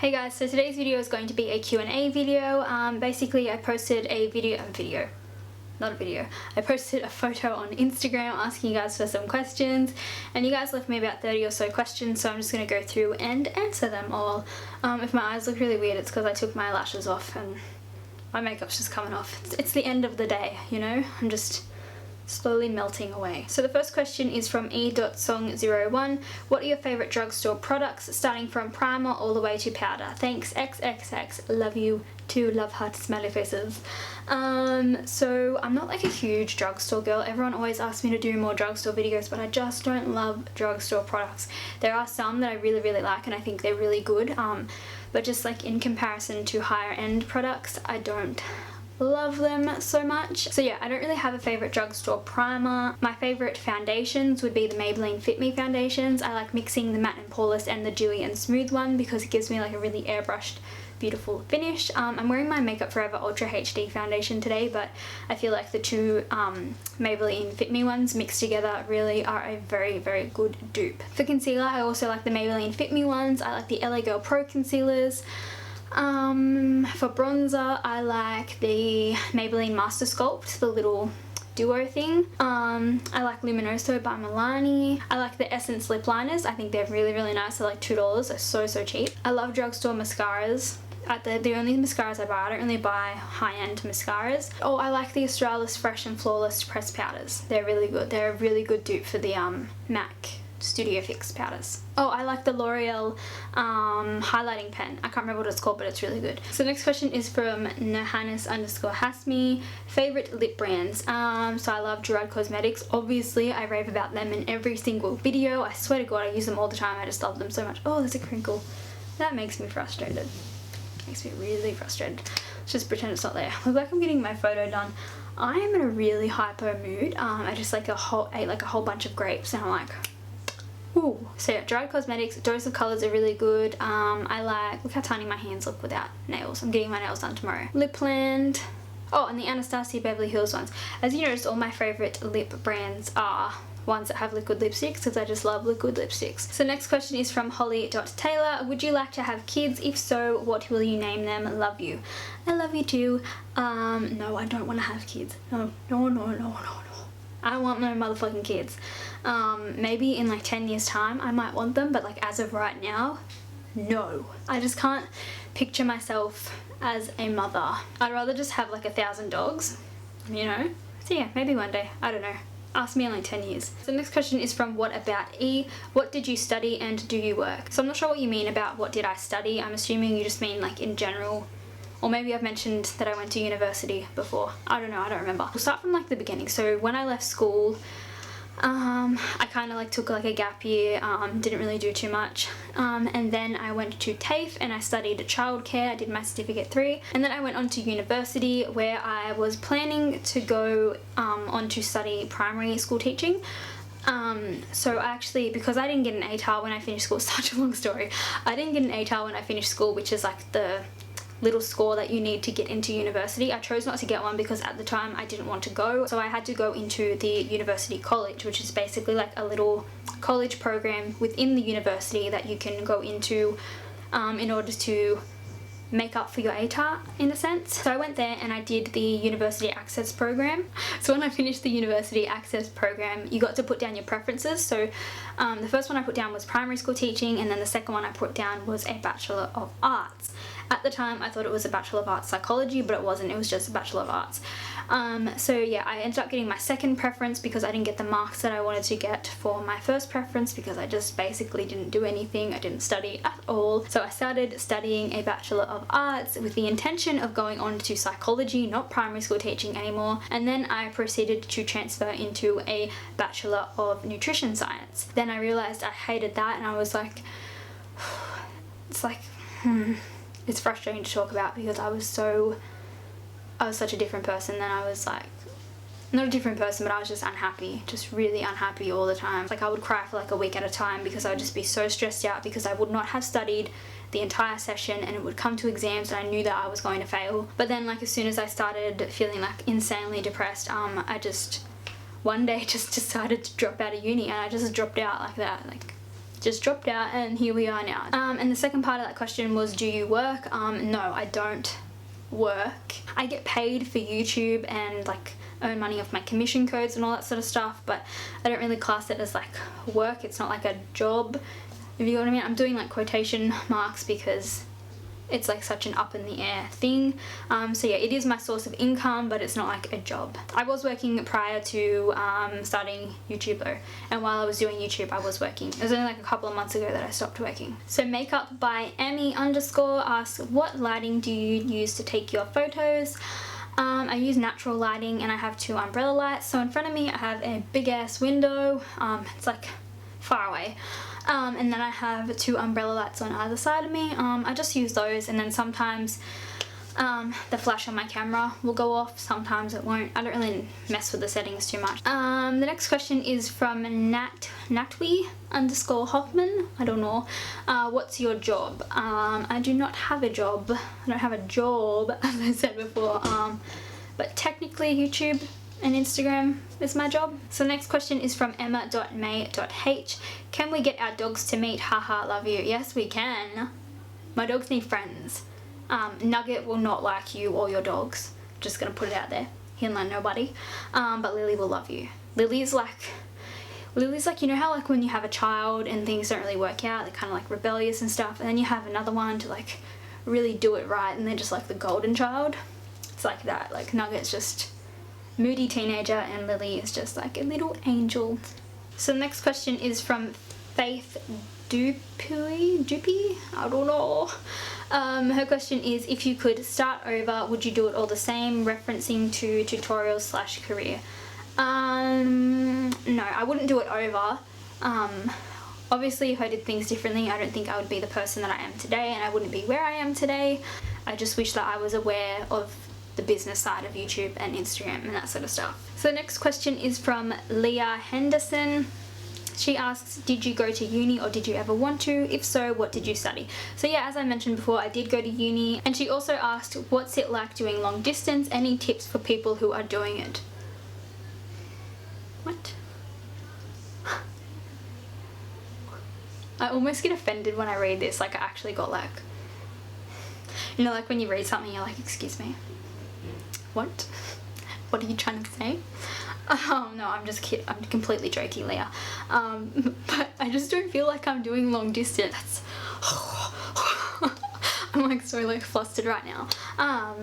Hey guys, so today's video is going to be a Q&A video. Basically I posted a I posted a photo on Instagram asking you guys for some questions, and you guys left me about 30 or so questions, so I'm just going to go through and answer them all. If my eyes look really weird, it's because I took my lashes off and my makeup's just coming off. It's the end of the day, you know? I'm just slowly melting away. So the first question is from e.song01. What are your favourite drugstore products, starting from primer all the way to powder? Thanks, XXX. Love you too. Love heart smiley faces. So I'm not like a huge drugstore girl. Everyone always asks me to do more drugstore videos, but I just don't love drugstore products. There are some that I really like and I think they're really good, but just like in comparison to higher end products, I don't love them so much. So yeah, I don't really have a favourite drugstore primer. My favourite foundations would be the Maybelline Fit Me foundations. I like mixing the matte and poreless and the dewy and smooth one because it gives me like a really airbrushed beautiful finish. I'm wearing my Makeup Forever Ultra HD foundation today, but I feel like the two Maybelline Fit Me ones mixed together really are a very good dupe. For concealer, I also like the Maybelline Fit Me ones. I like the LA Girl Pro concealers. For bronzer, I like the Maybelline Master Sculpt, the little duo thing. I like Luminoso by Milani. I like the Essence lip liners. I think they're really nice. They're like $2. They're so cheap. I love drugstore mascaras. The only mascaras I buy, I don't really buy high-end mascaras. Oh, I like the Australis Fresh and Flawless pressed powders. They're really good. They're a really good dupe for the MAC Studio Fix powders. Oh, I like the L'Oreal highlighting pen. I can't remember what it's called, but it's really good. So the next question is from Nahanis_Hasmi. Favorite lip brands? So I love Gerard Cosmetics. Obviously, I rave about them in every single video. I swear to God, I use them all the time. I just love them so much. Oh, there's a crinkle. That makes me frustrated. Makes me really frustrated. Let's just pretend it's not there. Look like I'm getting my photo done. I am in a really hyper mood. I just ate like a whole bunch of grapes and I'm like, ooh. So yeah, Gerard Cosmetics, Dose of Colours are really good. I like, look how tiny my hands look without nails. I'm getting my nails done tomorrow. LIPLAND. Oh, and the Anastasia Beverly Hills ones. As you noticed, all my favourite lip brands are ones that have liquid lipsticks because I just love liquid lipsticks. So next question is from Holly.Taylor. Would you like to have kids? If so, what will you name them? Love you. I love you too. No, I don't want to have kids. No. I don't want no motherfucking kids. Maybe in like 10 years time I might want them, but like as of right now, no. I just can't picture myself as a mother. I'd rather just have like 1,000 dogs, you know? So yeah, maybe one day. I don't know. Ask me in like 10 years. So the next question is from What About E. What did you study and do you work? So I'm not sure what you mean about what did I study. I'm assuming you just mean like in general. Or maybe I've mentioned that I went to university before. I don't know, I don't remember. We'll start from like the beginning. So when I left school, I kind of like took like a gap year, didn't really do too much. And then I went to TAFE and I studied childcare. I did my certificate 3. And then I went on to university where I was planning to go on to study primary school teaching. So actually, because I didn't get an ATAR when I finished school, such a long story. I didn't get an ATAR when I finished school, which is like the little score that you need to get into university. I chose not to get one because at the time I didn't want to go, so I had to go into the university college, which is basically like a little college program within the university that you can go into in order to make up for your ATAR in a sense. So I went there and I did the University Access program. So when I finished the University Access program, you got to put down your preferences. So the first one I put down was primary school teaching, and then the second one I put down was a Bachelor of Arts. At the time I thought it was a Bachelor of Arts Psychology, but it wasn't, it was just a Bachelor of Arts. So yeah, I ended up getting my second preference because I didn't get the marks that I wanted to get for my first preference because I just basically didn't do anything. I didn't study at all. So I started studying a Bachelor of Arts with the intention of going on to psychology, not primary school teaching anymore. And then I proceeded to transfer into a Bachelor of Nutrition Science. Then I realized I hated that and I was like, it's like, it's frustrating to talk about because I was such a different person. Then I was like, not a different person, but I was just unhappy, just really unhappy all the time. Like I would cry for like a week at a time because I would just be so stressed out because I would not have studied the entire session and it would come to exams and I knew that I was going to fail. But then like as soon as I started feeling like insanely depressed, I just one day just decided to drop out of uni and I just dropped out like that. Like just dropped out and here we are now. And the second part of that question was, do you work? No, I don't work. I get paid for YouTube and like earn money off my commission codes and all that sort of stuff, but I don't really class it as like work. It's not like a job, if you know what I mean. I'm doing like quotation marks because it's like such an up in the air thing. So yeah, it is my source of income, but it's not like a job. I was working prior to starting YouTube though, and while I was doing YouTube I was working. It was only like a couple of months ago that I stopped working. So makeup by Amy_ asks, what lighting do you use to take your photos? I use natural lighting and I have 2 umbrella lights. So in front of me I have a big ass window, it's like far away. And then I have 2 umbrella lights on either side of me. I just use those, and then sometimes the flash on my camera will go off, sometimes it won't. I don't really mess with the settings too much. The next question is from Natwi_Hoffman. I don't know. What's your job? I do not have a job. I don't have a job, as I said before. But technically YouTube and Instagram is my job. So the next question is from Emma.may.h. Can we get our dogs to meet? Haha, love you. Yes, we can. My dogs need friends. Nugget will not like you or your dogs. Just gonna put it out there. He'll like nobody. But Lily will love you. Lily's like, you know how like when you have a child and things don't really work out, they're kind of like rebellious and stuff, and then you have another one to like really do it right, and they're just like the golden child. It's like that. Like Nugget's just moody teenager and Lily is just like a little angel. So the next question is from Faith Doopy? I don't know. Her question is, if you could start over, would you do it all the same, referencing to tutorials / career? No, I wouldn't do it over. Obviously if I did things differently, I don't think I would be the person that I am today, and I wouldn't be where I am today. I just wish that I was aware of the business side of YouTube and Instagram and that sort of stuff. So the next question is from Leah Henderson. She asks, did you go to uni or did you ever want to? If so, what did you study? So yeah, as I mentioned before, I did go to uni. And she also asked, what's it like doing long distance? Any tips for people who are doing it? What? I almost get offended when I read this. Like I actually got like, you know, like when you read something you're like, excuse me, what? What are you trying to say? No, I'm just kidding. I'm completely joking, Leah. But I just don't feel like I'm doing long distance. I'm like so like flustered right now.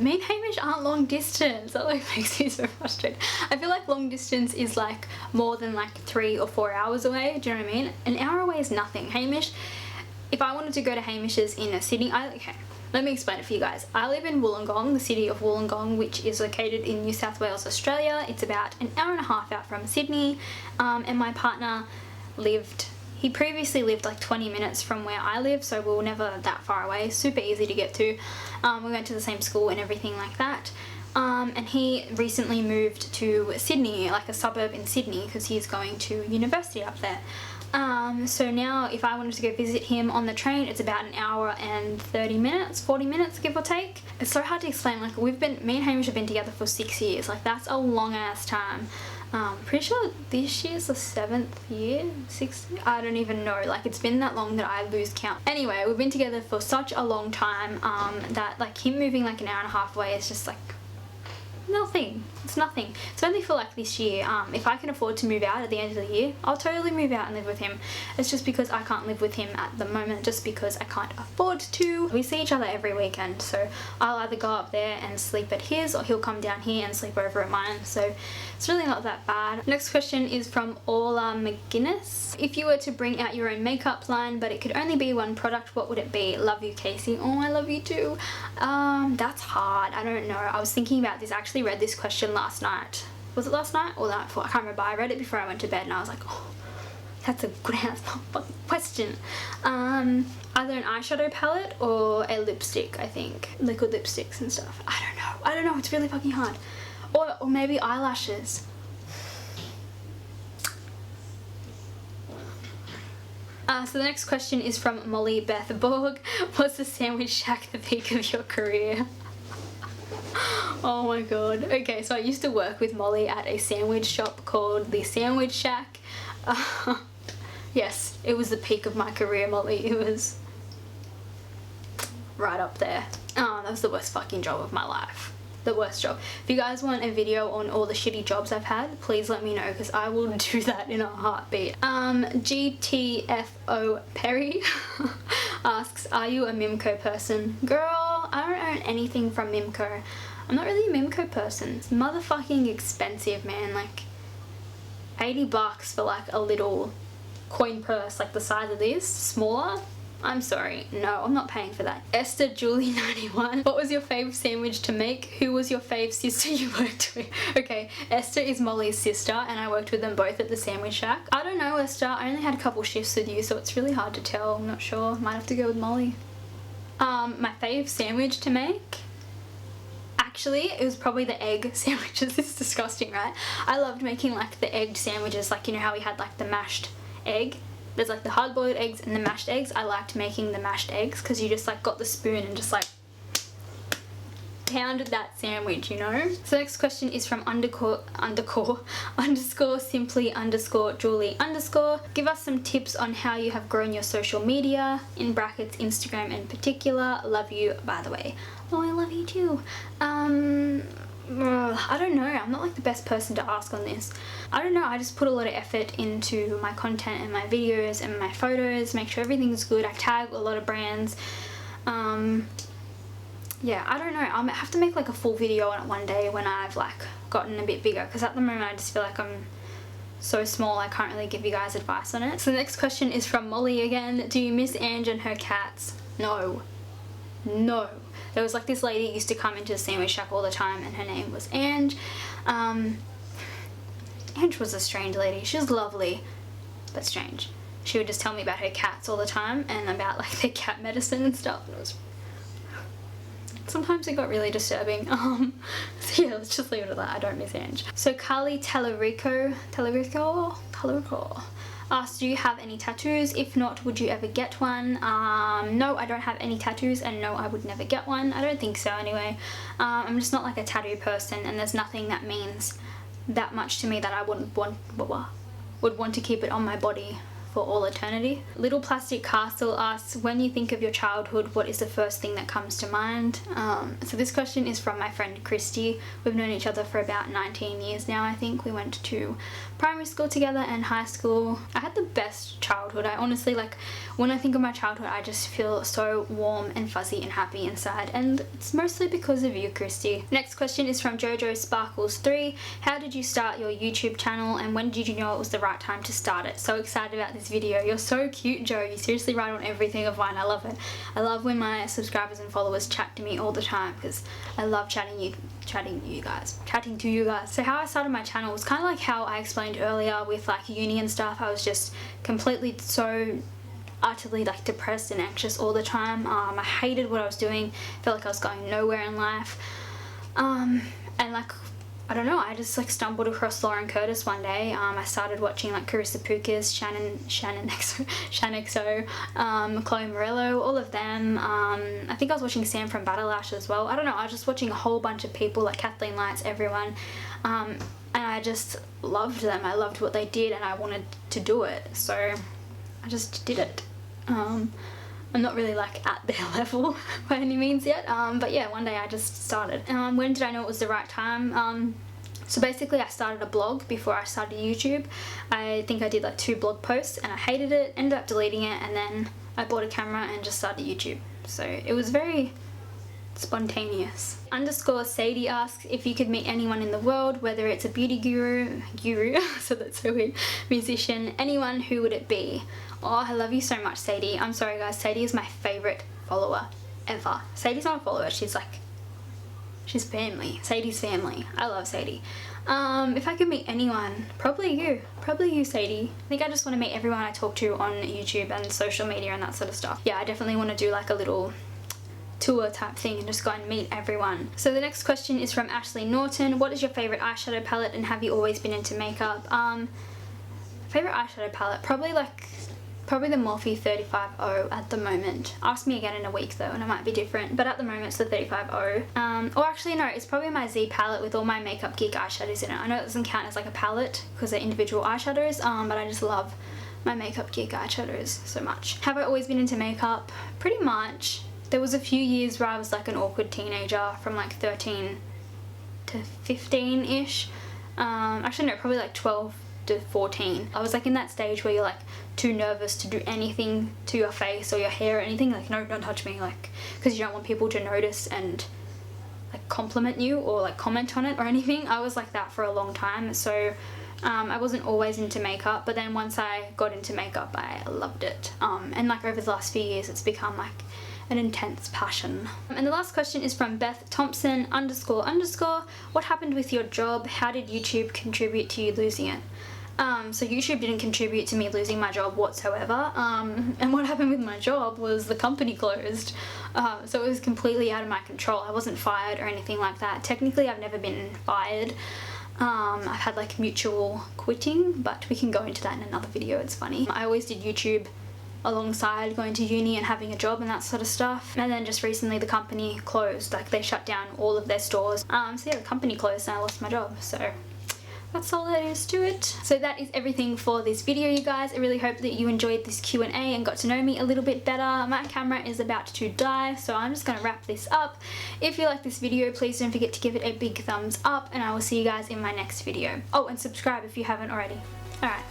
Me and Hamish aren't long distance. That like makes me so frustrated. I feel like long distance is like more than like 3 or 4 hours away. Do you know what I mean? An hour away is nothing. Hamish, if I wanted to go to Hamish's in a city, okay. Let me explain it for you guys. I live in Wollongong, the city of Wollongong, which is located in New South Wales, Australia. It's about an hour and a half out from Sydney, and my partner he previously lived like 20 minutes from where I live, so we were never that far away. Super easy to get to. We went to the same school and everything like that. And he recently moved to Sydney, like a suburb in Sydney, because he's going to university up there. So now if I wanted to go visit him on the train, it's about an hour and 30 minutes, 40 minutes give or take. It's so hard to explain. Like me and Hamish have been together for 6 years. Like that's a long ass time. Pretty sure this year's the 7th year, 6th year? I don't even know. Like it's been that long that I lose count. Anyway, we've been together for such a long time that like him moving like an hour and a half away is just like nothing. It's nothing. It's only for like this year. If I can afford to move out at the end of the year, I'll totally move out and live with him. It's just because I can't live with him at the moment, just because I can't afford to. We see each other every weekend, so I'll either go up there and sleep at his, or he'll come down here and sleep over at mine, so it's really not that bad. Next question is from Orla McGuinness. If you were to bring out your own makeup line but it could only be one product, what would it be? Love you, Kasey. Oh, I love you too. That's hard. I don't know. I was thinking about this. I actually read this question last night. Was it last night or the night before? I can't remember. I read it before I went to bed and I was like, oh, that's a good ass fucking question. Either an eyeshadow palette or a lipstick, I think. Liquid lipsticks and stuff. I don't know. It's really fucking hard. Or maybe eyelashes. So the next question is from Molly Beth Borg. Was the Sandwich Shack the peak of your career? Oh my god. Okay, so I used to work with Molly at a sandwich shop called the Sandwich Shack. Yes, it was the peak of my career, Molly. It was right up there. Oh, that was the worst fucking job of my life. The worst job. If you guys want a video on all the shitty jobs I've had, please let me know, because I will do that in a heartbeat. GTFO Perry asks, are you a Mimco person? Girl, I don't own anything from Mimco. I'm not really a Mimco person. It's motherfucking expensive, man. Like 80 bucks for like a little coin purse like the size of this, smaller. I'm sorry, no, I'm not paying for that. Esther Julie 91. What was your fave sandwich to make? Who was your fave sister you worked with? Okay, Esther is Molly's sister and I worked with them both at the Sandwich Shack. I don't know, Esther, I only had a couple shifts with you, so it's really hard to tell. I'm not sure, might have to go with Molly. My fave sandwich to make? Actually, it was probably the egg sandwiches. It's disgusting, right? I loved making like the egged sandwiches, like you know how we had like the mashed egg? There's like the hard-boiled eggs and the mashed eggs. I liked making the mashed eggs because you just like got the spoon and just like pounded that sandwich, you know? So next question is from underscore simply underscore Julie underscore. Give us some tips on how you have grown your social media, in brackets Instagram in particular. Love you, by the way. Oh, I love you too. I don't know, I'm not like the best person to ask on this. I don't know, I just put a lot of effort into my content and my videos and my photos, make sure everything's good. I tag a lot of brands. Yeah, I don't know, I have to make like a full video on it one day when I've like gotten a bit bigger, because at the moment I just feel like I'm so small I can't really give you guys advice on it. So the next question is from Molly again. Do you miss Ange and her cats? No. No. There was like this lady who used to come into the Sandwich Shack all the time and her name was Ange. Ange was a strange lady. She was lovely, but strange. She would just tell me about her cats all the time and about like their cat medicine and stuff. And it was... sometimes it got really disturbing. So yeah, let's just leave it at that. I don't miss Ange. So Carly Tellerico asked, do you have any tattoos? If not, would you ever get one? No, I don't have any tattoos, and no, I would never get one. I don't think so anyway. I'm just not like a tattoo person, and there's nothing that means that much to me that I would want to keep it on my body for all eternity. Little Plastic Castle asks, when you think of your childhood, what is the first thing that comes to mind? So this question is from my friend Christy. We've known each other for about 19 years now, I think. We went to primary school together and high school. I had the best childhood. I honestly, like, when I think of my childhood, I just feel so warm and fuzzy and happy inside, and it's mostly because of you, Christy. Next question is from Jojo Sparkles 3. How did you start your YouTube channel, and when did you know it was the right time to start it? So excited about this video. You're so cute, Joe. You seriously write on everything of mine. I love it. I love when my subscribers and followers chat to me all the time, because I love chatting to you guys. So how I started my channel was kind of like how I explained earlier with like uni and stuff. I was just completely so utterly like depressed and anxious all the time. I hated what I was doing. Felt like I was going nowhere in life. And like, I don't know, I just like stumbled across Lauren Curtis one day. I started watching like Carissa Pukas, Shannon XO, Chloe Morello, all of them. I think I was watching Sam from Battleash as well. I don't know, I was just watching a whole bunch of people like Kathleen Lights, everyone. And I just loved them. I loved what they did and I wanted to do it. So I just did it. I'm not really like at their level by any means yet, but yeah, one day I just started. When did I know it was the right time? So basically I started a blog before I started YouTube. I think I did like 2 blog posts and I hated it, ended up deleting it, and then I bought a camera and just started YouTube. So it was very spontaneous. Underscore Sadie asks, if you could meet anyone in the world, whether it's a beauty guru, so that's so weird, musician, anyone, who would it be? Oh, I love you so much, Sadie. I'm sorry guys, Sadie is my favourite follower ever. Sadie's not a follower, she's family. Sadie's family. I love Sadie. If I could meet anyone, probably you, Sadie. I think I just want to meet everyone I talk to on YouTube and social media and that sort of stuff. Yeah, I definitely want to do like a little tour type thing and just go and meet everyone. So the next question is from Ashley Norton. What is your favourite eyeshadow palette and have you always been into makeup? Favourite eyeshadow palette? Probably the Morphe 35O at the moment. Ask me again in a week though and it might be different, but at the moment it's the 35O. Or actually no, it's probably my Z palette with all my Makeup Geek eyeshadows in it. I know it doesn't count as like a palette because they're individual eyeshadows, but I just love my makeup geek eyeshadows so much. Have I always been into makeup? Pretty much. There was a few years where I was like an awkward teenager from like 13 to 15-ish. Actually no, probably like 12 to 14. I was like in that stage where you're like too nervous to do anything to your face or your hair or anything, like no, don't touch me, like, because you don't want people to notice and like compliment you or like comment on it or anything. I was like that for a long time, so I wasn't always into makeup, but then once I got into makeup I loved it, and like over the last few years it's become like an intense passion. And the last question is from Beth Thompson __. What happened with your job? How did YouTube contribute to you losing it? So YouTube didn't contribute to me losing my job whatsoever, and what happened with my job was the company closed, so it was completely out of my control. I wasn't fired or anything like that. Technically I've never been fired. I've had like mutual quitting, but we can go into that in another video, it's funny. I always did YouTube alongside going to uni and having a job and that sort of stuff, and then just recently the company closed, like they shut down all of their stores. So yeah, the company closed and I lost my job, so that's all there is to it. So that is everything for this video, you guys. I really hope that you enjoyed this Q&A and got to know me a little bit better. My camera is about to die, so I'm just going to wrap this up. If you like this video, please don't forget to give it a big thumbs up, and I will see you guys in my next video. Oh, and subscribe if you haven't already. Alright.